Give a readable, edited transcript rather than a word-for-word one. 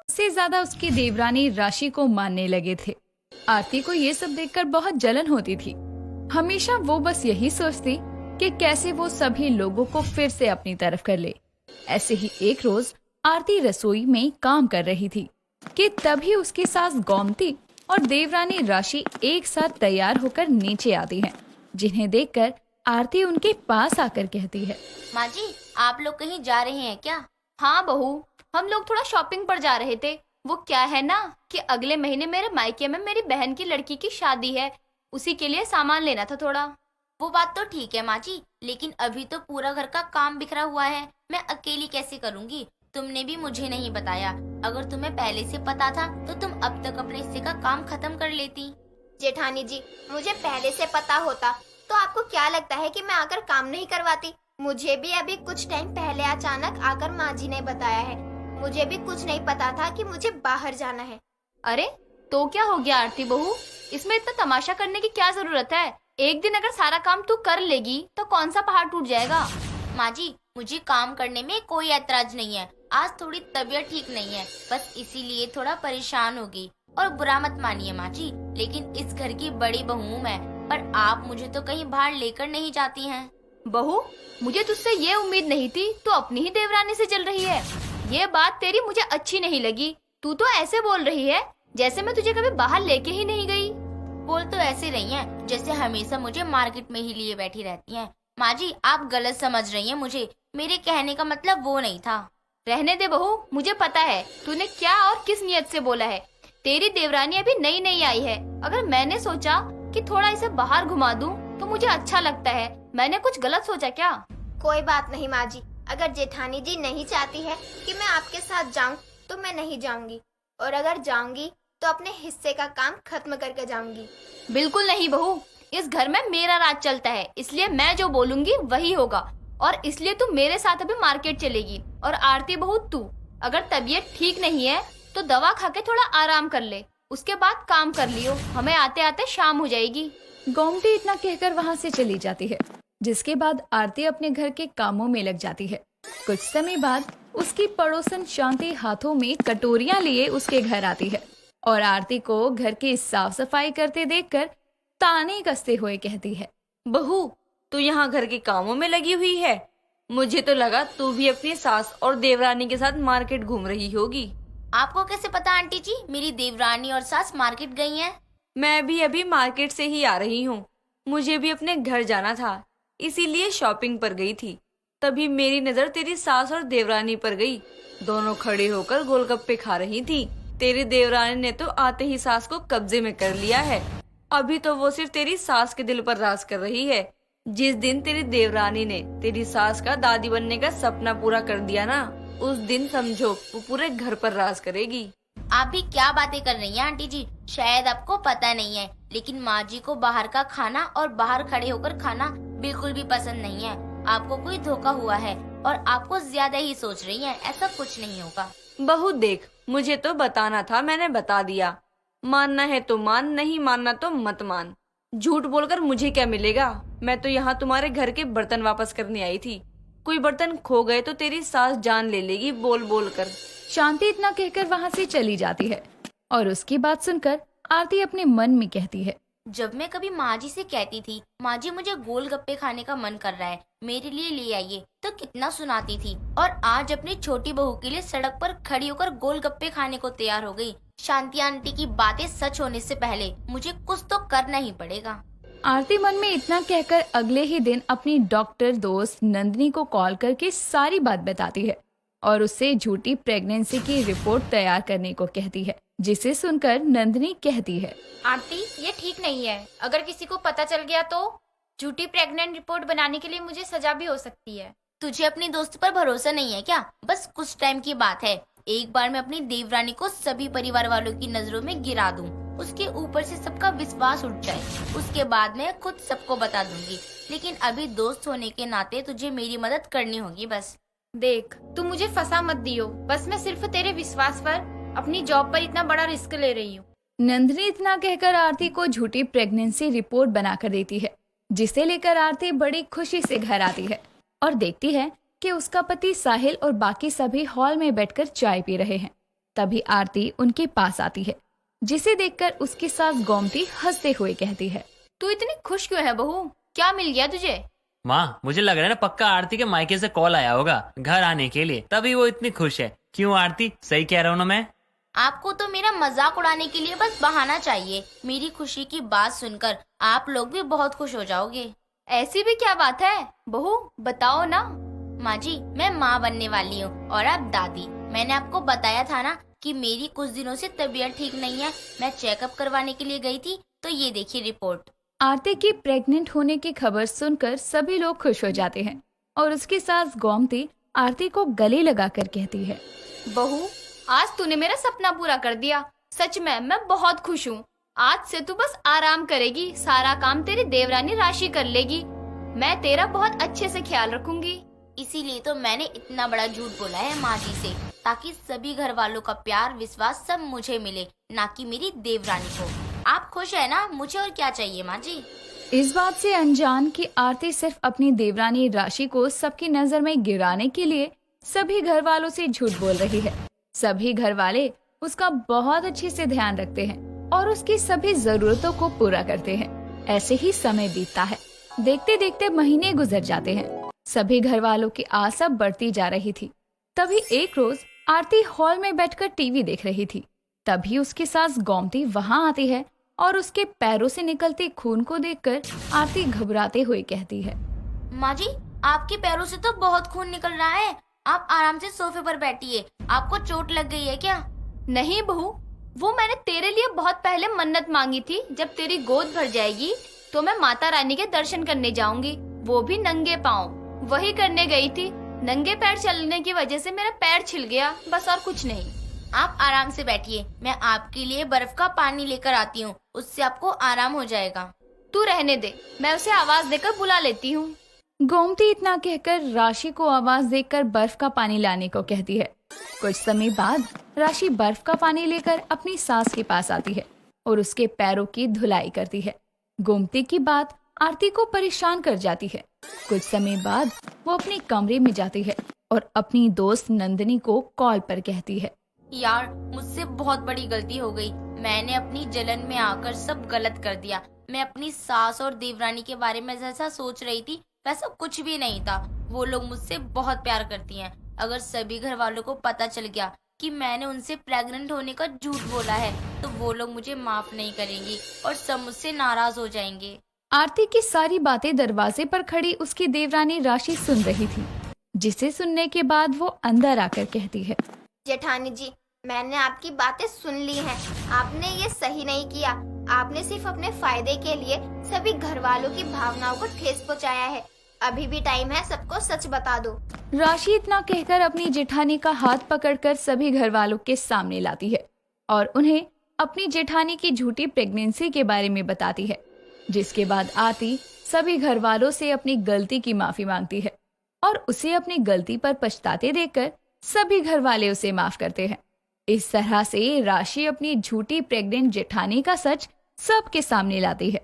से ज्यादा उसकी देवरानी राशि को मानने लगे थे। आरती को ये सब देखकर बहुत जलन होती थी। हमेशा वो बस यही सोचती कि कैसे वो सभी लोगों को फिर से अपनी तरफ कर ले। ऐसे ही एक रोज आरती रसोई में काम कर रही थी कि तभी उसकी सास गोमती और देवरानी राशि एक साथ तैयार होकर नीचे आती हैं, जिन्हें देखकर आरती उनके पास आकर कहती है, माँ जी, आप लोग कहीं जा रहे हैं क्या? हाँ बहू, हम लोग थोड़ा शॉपिंग पर जा रहे थे। वो क्या है ना कि अगले महीने मेरे मायके में मेरी बहन की लड़की की शादी है, उसी के लिए सामान लेना था थोड़ा। वो बात तो ठीक है माँ जी, लेकिन अभी तो पूरा घर का काम बिखरा हुआ है, मैं अकेली कैसे करूँगी? तुमने भी मुझे नहीं बताया। अगर तुम्हें पहले से पता था तो तुम अब तक अपने हिस्से का काम खत्म कर लेती। जेठानी जी, मुझे पहले से पता होता तो आपको क्या लगता है कि मैं आकर काम नहीं करवाती? मुझे भी अभी कुछ टाइम पहले अचानक आकर माँ जी ने बताया है। मुझे भी कुछ नहीं पता था कि मुझे बाहर जाना है। अरे तो क्या हो गया आरती बहू, इसमें इतना तमाशा करने की क्या जरूरत है? एक दिन अगर सारा काम तू कर लेगी तो कौन सा पहाड़ टूट जाएगा? माँ जी, मुझे काम करने में कोई ऐतराज नहीं है। आज थोड़ी तबीयत ठीक नहीं है, बस इसीलिए थोड़ा परेशान हो गई। और बुरा मत मानिए माँ जी, लेकिन इस घर की बड़ी बहू हूँ मैं, पर आप मुझे तो कहीं बाहर लेकर नहीं जाती हैं। बहू, मुझे तुझसे ये उम्मीद नहीं थी, तू अपनी ही देवरानी से चल रही है। ये बात तेरी मुझे अच्छी नहीं लगी। तू तो ऐसे बोल रही है जैसे मैं तुझे कभी बाहर लेके ही नहीं गई। बोल तो ऐसे रही हैं जैसे हमेशा मुझे मार्केट में ही लिए बैठी रहती हैं। माँ जी, आप गलत समझ रही हैं मुझे, मेरे कहने का मतलब वो नहीं था। रहने दे बहू, मुझे पता है तूने क्या और किस नियत से बोला है। तेरी देवरानी अभी नई नई आई है। अगर मैंने सोचा कि थोड़ा इसे बाहर घुमा दूं तो मुझे अच्छा लगता है। मैंने कुछ गलत सोचा क्या? कोई बात नहीं माँ जी, अगर जेठानी जी नहीं चाहती है कि मैं आपके साथ जाऊं तो मैं नहीं जाऊंगी, और अगर जाऊंगी तो अपने हिस्से का काम खत्म करके जाऊंगी। बिल्कुल नहीं बहू, इस घर में मेरा राज चलता है, इसलिए मैं जो बोलूंगी वही होगा। और इसलिए तू मेरे साथ अभी मार्केट चलेगी। और आरती बहू, तू अगर तबीयत ठीक नहीं है तो दवा खा के थोड़ा आराम कर ले, उसके बाद काम कर लियो। हमें आते आते शाम हो जाएगी। गोमती इतना कहकर वहाँ से चली जाती है, जिसके बाद आरती अपने घर के कामों में लग जाती है। कुछ समय बाद उसकी पड़ोसन शांति हाथों में कटोरियां लिए उसके घर आती है और आरती को घर की साफ सफाई करते देखकर ताने कसते हुए कहती है, बहू, तू यहाँ घर के कामों में लगी हुई है। मुझे तो लगा तू भी अपनी सास और देवरानी के साथ मार्केट घूम रही होगी। आपको कैसे पता आंटी जी मेरी देवरानी और सास मार्केट गई हैं? मैं भी अभी मार्केट से ही आ रही हूँ। मुझे भी अपने घर जाना था, इसीलिए शॉपिंग पर गई थी। तभी मेरी नजर तेरी सास और देवरानी पर गई। दोनों खड़े होकर गोलगप्पे खा रही थी। तेरी देवरानी ने तो आते ही सास को कब्जे में कर लिया है। अभी तो वो सिर्फ तेरी सास के दिल पर राज कर रही है। जिस दिन तेरी देवरानी ने तेरी सास का दादी बनने का सपना पूरा कर दिया ना, उस दिन समझो वो पूरे घर पर राज करेगी। आप भी क्या बातें कर रही हैं आंटी जी? शायद आपको पता नहीं है, लेकिन माँ जी को बाहर का खाना और बाहर खड़े होकर खाना बिल्कुल भी पसंद नहीं है। आपको कोई धोखा हुआ है और आपको ज्यादा ही सोच रही हैं। ऐसा कुछ नहीं होगा। बहू देख, मुझे तो बताना था, मैंने बता दिया। मानना है तो मान, नहीं मानना तो मत मान। झूठ बोलकर मुझे क्या मिलेगा? मैं तो यहाँ तुम्हारे घर के बर्तन वापस करने आई थी। कोई बर्तन खो गए तो तेरी सास जान ले लेगी बोल बोल कर। शांति इतना कहकर वहाँ से चली जाती है और उसकी बात सुनकर आरती अपने मन में कहती है, जब मैं कभी माँ जी से कहती थी, माँ जी मुझे गोलगप्पे खाने का मन कर रहा है, मेरे लिए ले आइए, तो कितना सुनाती थी। और आज अपनी छोटी बहू के लिए सड़क पर खड़ी होकर गोलगप्पे खाने को तैयार हो गई। शांति आंटी की बातें सच होने से पहले मुझे कुछ तो करना ही पड़ेगा। आरती मन में इतना कहकर अगले ही दिन अपनी डॉक्टर दोस्त नंदिनी को कॉल करके सारी बात बताती है और उससे झूठी प्रेगनेंसी की रिपोर्ट तैयार करने को कहती है, जिसे सुनकर नंदिनी कहती है, आंटी, ये ठीक नहीं है। अगर किसी को पता चल गया तो झूठी प्रेग्नेंट रिपोर्ट बनाने के लिए मुझे सजा भी हो सकती है। तुझे अपनी दोस्त पर भरोसा नहीं है क्या? बस कुछ टाइम की बात है। एक बार मैं अपनी देवरानी को सभी परिवार वालों की नजरों में गिरा दूं, उसके ऊपर से सबका विश्वास उठ जाए, उसके बाद मैं खुद सबको बता दूंगी। लेकिन अभी दोस्त होने के नाते तुझे मेरी मदद करनी होगी बस। देख, तू मुझे फंसा मत दियो। बस मैं सिर्फ तेरे विश्वास पर, अपनी जॉब पर इतना बड़ा रिस्क ले रही हूँ। नंदिनी इतना कहकर आरती को झूठी प्रेगनेंसी रिपोर्ट बनाकर देती है, जिसे लेकर आरती बड़ी खुशी से घर आती है और देखती है कि उसका पति साहिल और बाकी सभी हॉल में बैठकर चाय पी रहे हैं। तभी आरती उनके पास आती है, जिसे देखकर उसकी सास गोमती हंसते हुए कहती है। तू इतनी खुश क्यों है बहू? क्या मिल गया तुझे? माँ, मुझे लग रहा है ना पक्का आरती के मायके से कॉल आया होगा घर आने के लिए, तभी वो इतनी खुश है। क्यों आरती, सही कह रहा हूँ ना मैं? आपको तो मेरा मजाक उड़ाने के लिए बस बहाना चाहिए। मेरी खुशी की बात सुनकर आप लोग भी बहुत खुश हो जाओगे। ऐसी भी क्या बात है बहू, बताओ ना। माँ जी, मैं माँ बनने वाली हूँ और आप दादी। मैंने आपको बताया था ना कि मेरी कुछ दिनों से तबीयत ठीक नहीं है। मैं चेकअप करवाने के लिए गई थी, तो ये देखिए रिपोर्ट। आरती की प्रेग्नेंट होने की खबर सुनकर सभी लोग खुश हो जाते हैं और उसकी सास गोमती आरती को गले लगाकर कहती है, बहू, आज तूने मेरा सपना पूरा कर दिया। सच में मैं बहुत खुश हूँ। आज से तू बस आराम करेगी, सारा काम तेरी देवरानी राशि कर लेगी। मैं तेरा बहुत अच्छे से ख्याल रखूंगी। इसीलिए तो मैंने इतना बड़ा झूठ बोला है माँ जी से, ताकि सभी घर वालों का प्यार विश्वास सब मुझे मिले, ना कि मेरी देवरानी को। आप खुश है ना? मुझे और क्या चाहिए माँ जी? इस बात से अनजान कि आरती सिर्फ अपनी देवरानी राशि को सबकी नजर में गिराने के लिए सभी घर वालों से झूठ बोल रही है। सभी घर वाले उसका बहुत अच्छे से ध्यान रखते हैं और उसकी सभी जरूरतों को पूरा करते हैं। ऐसे ही समय बीतता है। देखते देखते महीने गुजर जाते हैं। सभी घर वालों की आशा बढ़ती जा रही थी। तभी एक रोज आरती हॉल में बैठकर टीवी देख रही थी। तभी उसकी सास गोमती वहाँ आती है और उसके पैरों से निकलते खून को देखकर आरती घबराते हुए कहती है, माँ जी, आपके पैरों से तो बहुत खून निकल रहा है। आप आराम से सोफे पर बैठिए। आपको चोट लग गई है क्या? नहीं बहू, वो मैंने तेरे लिए बहुत पहले मन्नत मांगी थी। जब तेरी गोद भर जाएगी तो मैं माता रानी के दर्शन करने जाऊंगी, वो भी नंगे पाँव। वही करने गई थी। नंगे पैर चलने की वजह से मेरा पैर छिल गया, बस और कुछ नहीं। आप आराम से बैठिए, मैं आपके लिए बर्फ का पानी लेकर आती हूँ, उससे आपको आराम हो जाएगा। तू रहने दे, मैं उसे आवाज देकर बुला लेती हूँ। गोमती इतना कहकर राशि को आवाज देकर बर्फ का पानी लाने को कहती है। कुछ समय बाद राशि बर्फ का पानी लेकर अपनी सास के पास आती है और उसके पैरों की धुलाई करती है। गोमती की बात आरती को परेशान कर जाती है। कुछ समय बाद वो अपने कमरे में जाती है और अपनी दोस्त नंदिनी को कॉल पर कहती है, यार, मुझसे बहुत बड़ी गलती हो गई। मैंने अपनी जलन में आकर सब गलत कर दिया। मैं अपनी सास और देवरानी के बारे में जैसा सोच रही थी वैसा कुछ भी नहीं था। वो लोग मुझसे बहुत प्यार करती हैं। अगर सभी घर वालों को पता चल गया कि मैंने उनसे प्रेग्नेंट होने का झूठ बोला है तो वो लोग मुझे माफ नहीं करेंगी और सब मुझसे नाराज हो जाएंगे। आरती की सारी बातें दरवाजे पर खड़ी उसकी देवरानी राशि सुन रही थी, जिसे सुनने के बाद वो अंदर आकर कहती है, जेठानी जी, मैंने आपकी बातें सुन ली हैं। आपने ये सही नहीं किया। आपने सिर्फ अपने फायदे के लिए सभी घर वालों की भावनाओं को ठेस पहुंचाया है। अभी भी टाइम है, सबको सच बता दो। राशि इतना कहकर अपनी जेठानी का हाथ पकड़कर सभी घर वालों के सामने लाती है और उन्हें अपनी जेठानी की झूठी प्रेगनेंसी के बारे में बताती है। जिसके बाद आरती सभी घर वालों से अपनी गलती की माफी मांगती है और उसे अपनी गलती पर पछताते देखकर सभी घर वाले उसे माफ करते हैं। इस तरह से राशि अपनी झूठी प्रेग्नेंट जेठानी का सच सबके सामने लाती है